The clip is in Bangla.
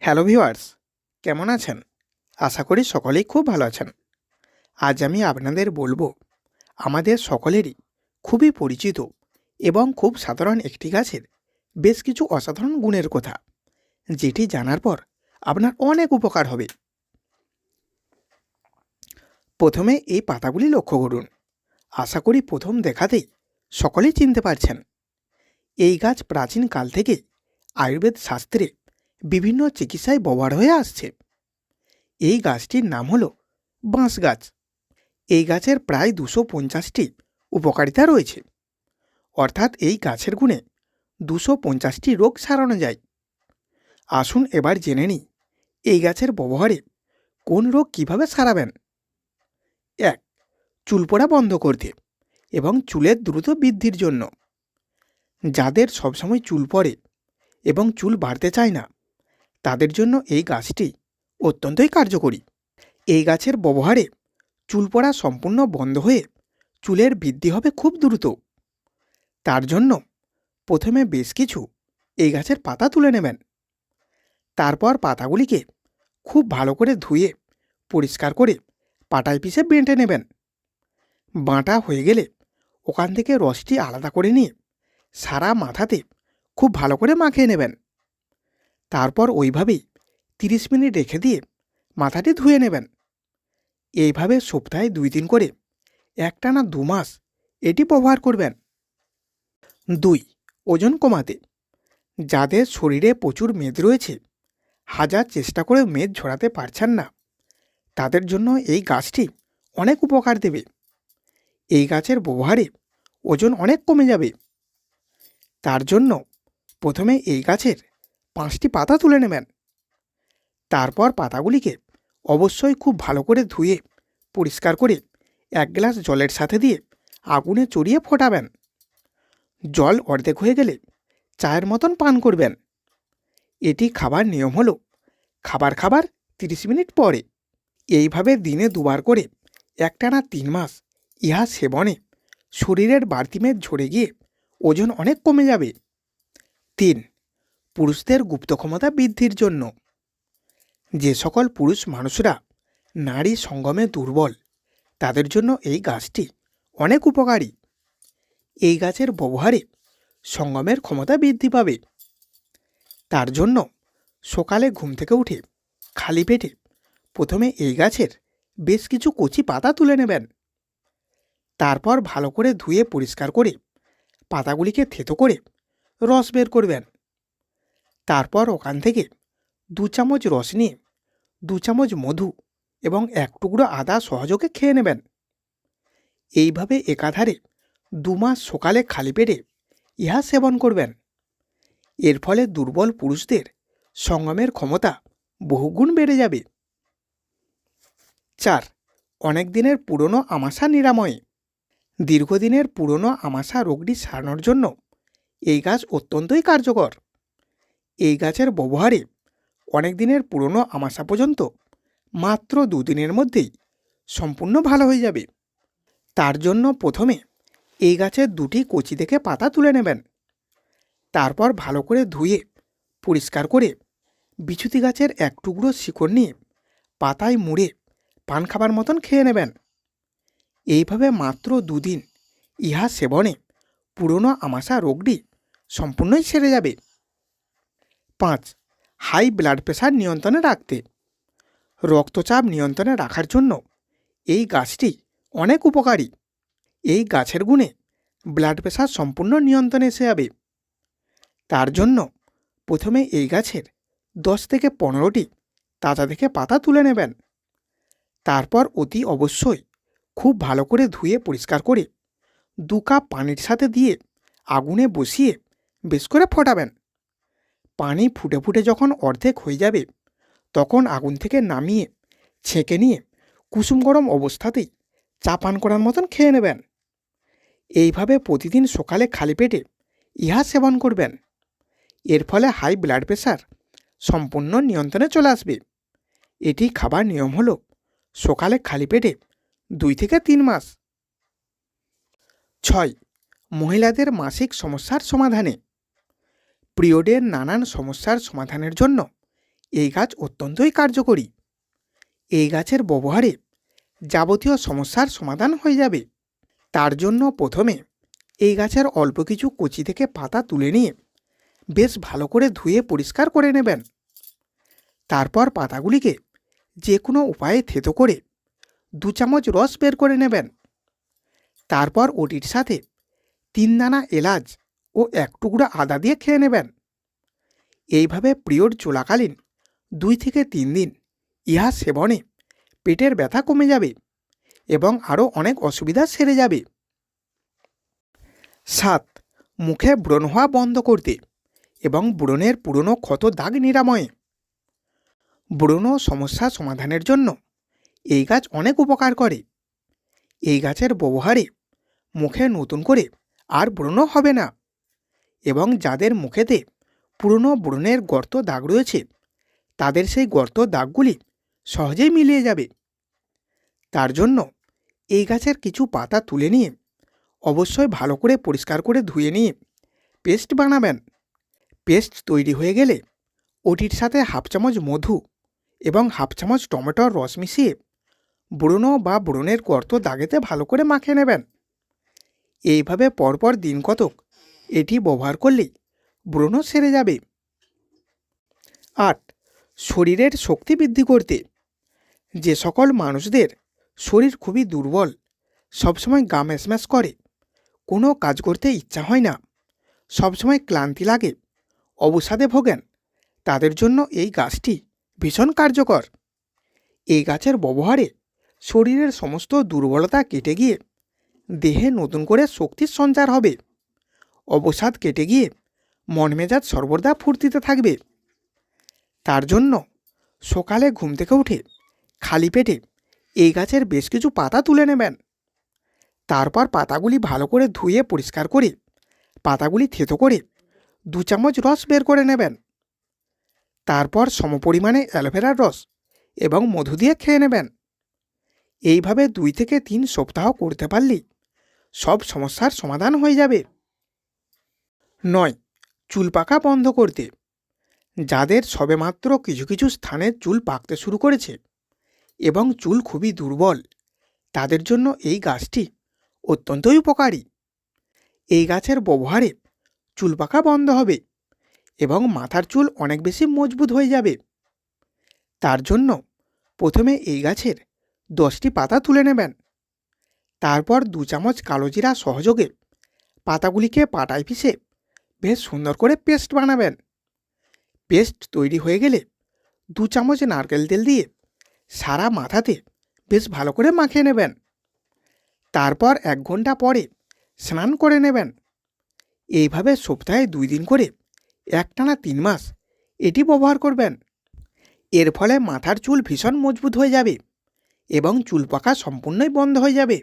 হ্যালো ভিউয়ার্স, কেমন আছেন? আশা করি সকলেই খুব ভালো আছেন। আজ আমি আপনাদের বলবো আমাদের সকলেরই খুবই পরিচিত এবং খুব সাধারণ একটি গাছের বেশ কিছু অসাধারণ গুণের কথা, যেটি জানার পর আপনার অনেক উপকার হবে। প্রথমে এই পাতাগুলি লক্ষ্য করুন। আশা করি প্রথম দেখাতেই সকলেই চিনতে পারছেন। এই গাছ প্রাচীন কাল থেকে আয়ুর্বেদ শাস্ত্রে বিভিন্ন চিকিৎসায় ব্যবহার হয়ে আসছে। এই গাছটির নাম হলো বাঁশ গাছ। এই গাছের প্রায় 250টি উপকারিতা রয়েছে, অর্থাৎ এই গাছের গুণে 250টি রোগ সারানো যায়। আসুন এবার জেনে নিই এই গাছের ব্যবহারে কোন রোগ কিভাবে সারাবেন। 1. চুল পড়া বন্ধ করতে এবং চুলের দ্রুত বৃদ্ধির জন্য। যাদের সবসময় চুল পড়ে এবং চুল বাড়তে চায় না, তাদের জন্য এই গাছটি অত্যন্তই কার্যকরী। এই গাছের ব্যবহারে চুল পড়া সম্পূর্ণ বন্ধ হয়ে চুলের বৃদ্ধি হবে খুব দ্রুত। তার জন্য প্রথমে বেশ কিছু এই গাছের পাতা তুলে নেবেন। তারপর পাতাগুলিকে খুব ভালো করে ধুয়ে পরিষ্কার করে পাটায় পিষে বেটে নেবেন। বাটা হয়ে গেলে ওখান থেকে রসটি আলাদা করে নিয়ে সারা মাথাতে খুব ভালো করে মাখিয়ে নেবেন। তারপর ওইভাবেই 30 মিনিট রেখে দিয়ে মাথাটি ধুয়ে নেবেন। এইভাবে সপ্তাহে 2 দিন করে একটানা 2 মাস এটি ব্যবহার করবেন। 2. ওজন কমাতে। যাদের শরীরে প্রচুর মেদ রয়েছে, হাজার চেষ্টা করেও মেদ ঝরাতে পারছেন না, তাদের জন্য এই গাছটি অনেক উপকার দেবে। এই গাছের ব্যবহারে ওজন অনেক কমে যাবে। তার জন্য প্রথমে এই গাছের 5টি পাতা তুলে নেবেন। তারপর পাতাগুলিকে অবশ্যই খুব ভালো করে ধুয়ে পরিষ্কার করে 1 গ্লাস জলের সাথে দিয়ে আগুনে চড়িয়ে ফোটাবেন। জল অর্ধেক হয়ে গেলে চায়ের মতন পান করবেন। এটি খাবার নিয়ম হলো খাবার 30 মিনিট পরে। এইভাবে দিনে 2বার করে একটানা 3 মাস ইহা সেবনে শরীরের বাড়তি মেদ ঝরে গিয়ে ওজন অনেক কমে যাবে। 3. পুরুষদের গুপ্ত ক্ষমতা বৃদ্ধির জন্য। যে সকল পুরুষ মানুষরা নারী সঙ্গমে দুর্বল, তাদের জন্য এই গাছটি অনেক উপকারী। এই গাছের ব্যবহারে সঙ্গমের ক্ষমতা বৃদ্ধি পাবে। তার জন্য সকালে ঘুম থেকে উঠে খালি পেটে প্রথমে এই গাছের বেশ কিছু কচি পাতা তুলে নেবেন। তারপর ভালো করে ধুয়ে পরিষ্কার করে পাতাগুলিকে থেতো করে রস বের করবেন। তারপর ওখান থেকে 2 চামচ রস নিয়ে 2 চামচ মধু এবং 1 টুকরো আদা সহযোগে খেয়ে নেবেন। এইভাবে একাধারে 2 মাস সকালে খালি পেটে ইহা সেবন করবেন। এর ফলে দুর্বল পুরুষদের সঙ্গমের ক্ষমতা বহুগুণ বেড়ে যাবে। 4. অনেক দিনের পুরনো আমাশা নিরাময়। দীর্ঘদিনের পুরনো আমাশা রোগটি সারানোর জন্য এই গাছ অত্যন্তই কার্যকর। এই গাছের ব্যবহারে অনেক দিনের পুরনো আমাশা পর্যন্ত মাত্র 2 দিনের মধ্যেই সম্পূর্ণ ভালো হয়ে যাবে। তার জন্য প্রথমে এই গাছের 2টি কচি থেকে পাতা তুলে নেবেন। তারপর ভালো করে ধুয়ে পরিষ্কার করে বিছুতি গাছের 1 টুকরো শিকড় নিয়ে পাতায় মুড়ে পান খাবার মতন খেয়ে নেবেন। এইভাবে মাত্র 2 দিন ইহা সেবনে পুরনো আমাশা রোগটি সম্পূর্ণই সেরে যাবে। 5. হাই ব্লাড প্রেশার নিয়ন্ত্রণে রাখতে। রক্তচাপ নিয়ন্ত্রণে রাখার জন্য এই গাছটি অনেক উপকারী। এই গাছের গুণে ব্লাড প্রেশার সম্পূর্ণ নিয়ন্ত্রণে এসে যাবে। তার জন্য প্রথমে এই গাছের 10 থেকে 15টি তাজা থেকে পাতা তুলে নেবেন। তারপর অতি অবশ্যই খুব ভালো করে ধুয়ে পরিষ্কার করে 2 কাপ পানির সাথে দিয়ে আগুনে বসিয়ে বেশ করে ফোটাবেন। পানি ফুটে ফুটে যখন অর্ধেক হয়ে যাবে, তখন আগুন থেকে নামিয়ে ছেঁকে নিয়ে কুসুম গরম অবস্থাতেই চা পান করার মতন খেয়ে নেবেন। এইভাবে প্রতিদিন সকালে খালি পেটে ইহা সেবন করবেন। এর ফলে হাই ব্লাড প্রেশার সম্পূর্ণ নিয়ন্ত্রণে চলে আসবে। এটি খাবার নিয়ম হলো সকালে খালি পেটে 2 থেকে 3 মাস। 6. মহিলাদের মাসিক সমস্যার সমাধানে। পিরিয়ডের নানান সমস্যার সমাধানের জন্য এই গাছ অত্যন্তই কার্যকরী। এই গাছের ব্যবহারে যাবতীয় সমস্যার সমাধান হয়ে যাবে। তার জন্য প্রথমে এই গাছের অল্প কিছু কচি থেকে পাতা তুলে নিয়ে বেশ ভালো করে ধুয়ে পরিষ্কার করে নেবেন। তারপর পাতাগুলিকে যে কোনো উপায়ে থেতো করে 2 চামচ রস বের করে নেবেন। তারপর ওটির সাথে 3 দানা এলাচ ও 1 টুকরো আদা দিয়ে খেয়ে নেবেন। এইভাবে পিরিয়ড চলাকালীন 2 থেকে 3 দিন ইহা সেবনে পেটের ব্যথা কমে যাবে এবং আরও অনেক অসুবিধা সেরে যাবে। 7. মুখে ব্রণ হওয়া বন্ধ করতে এবং ব্রণের পুরনো ক্ষত দাগ নিরাময়ে। ব্রণ সমস্যা সমাধানের জন্য এই গাছ অনেক উপকার করে। এই গাছের ব্যবহারে মুখে নতুন করে আর ব্রণ হবে না এবং যাদের মুখেতে পুরনো ব্রণের গর্ত দাগ রয়েছে তাদের সেই গর্ত দাগগুলি সহজেই মিলিয়ে যাবে। তার জন্য এই গাছের কিছু পাতা তুলে নিয়ে অবশ্যই ভালো করে পরিষ্কার করে ধুয়ে নিয়ে পেস্ট বানাবেন। পেস্ট তৈরি হয়ে গেলে ওটির সাথে 1/2 চামচ মধু এবং 1/2 চামচ টমেটোর রস মিশিয়ে ব্রণ বা ব্রণের গর্ত দাগেতে ভালো করে মাখিয়ে নেবেন। এইভাবে পরপর দিন কতক এটি ব্যবহার করলেই ব্রণ সেরে যাবে। 8. শরীরের শক্তি বৃদ্ধি করতে। যে সকল মানুষদের শরীর খুবই দুর্বল, সবসময় গা ম্যাচম্যাচ করে, কোনো কাজ করতে ইচ্ছা হয় না, সবসময় ক্লান্তি লাগে, অবসাদে ভোগেন, তাদের জন্য এই গাছটি ভীষণ কার্যকর। এই গাছের ব্যবহারে শরীরের সমস্ত দুর্বলতা কেটে গিয়ে দেহে নতুন করে শক্তির সঞ্চার হবে। অবসাদ কেটে গিয়ে মন মেজাজ সর্বদা ফুর্তিতে থাকবে। তার জন্য সকালে ঘুম থেকে উঠে খালি পেটে এই গাছের বেশ কিছু পাতা তুলে নেবেন। তারপর পাতাগুলি ভালো করে ধুয়ে পরিষ্কার করে পাতাগুলি থেতো করে 2 চামচ রস বের করে নেবেন। তারপর সমপরিমাণে অ্যালোভেরার রস এবং মধু দিয়ে খেয়ে নেবেন। এইভাবে 2 থেকে 3 সপ্তাহ করতে পারলেই সব সমস্যার সমাধান হয়ে যাবে। 9. চুল পাকা বন্ধ করতে। যাদের সবেমাত্র কিছু কিছু স্থানে চুল পাকতে শুরু করেছে এবং চুল খুবই দুর্বল, তাদের জন্য এই গাছটি অত্যন্তই উপকারী। এই গাছের ব্যবহারে চুল পাকা বন্ধ হবে এবং মাথার চুল অনেক বেশি মজবুত হয়ে যাবে। তার জন্য প্রথমে এই গাছের 10টি পাতা তুলে নেবেন। তারপর 2 চামচ কালো জিরা সহযোগে পাতাগুলিকে পাটায় পিষে বেশ সুন্দর করে পেস্ট বানাবেন। পেস্ট তৈরি হয়ে গেলে 2 চামচ নারকেল তেল দিয়ে সারা মাথাতে বেশ ভালো করে মাখিয়ে নেবেন। তারপর 1 ঘন্টা পরে স্নান করে নেবেন। এইভাবে সপ্তাহে 2 দিন করে একটানা 3 মাস এটি ব্যবহার করবেন। এর ফলে মাথার চুল ভীষণ মজবুত হয়ে যাবে এবং চুল পাকা সম্পূর্ণই বন্ধ হয়ে যাবে।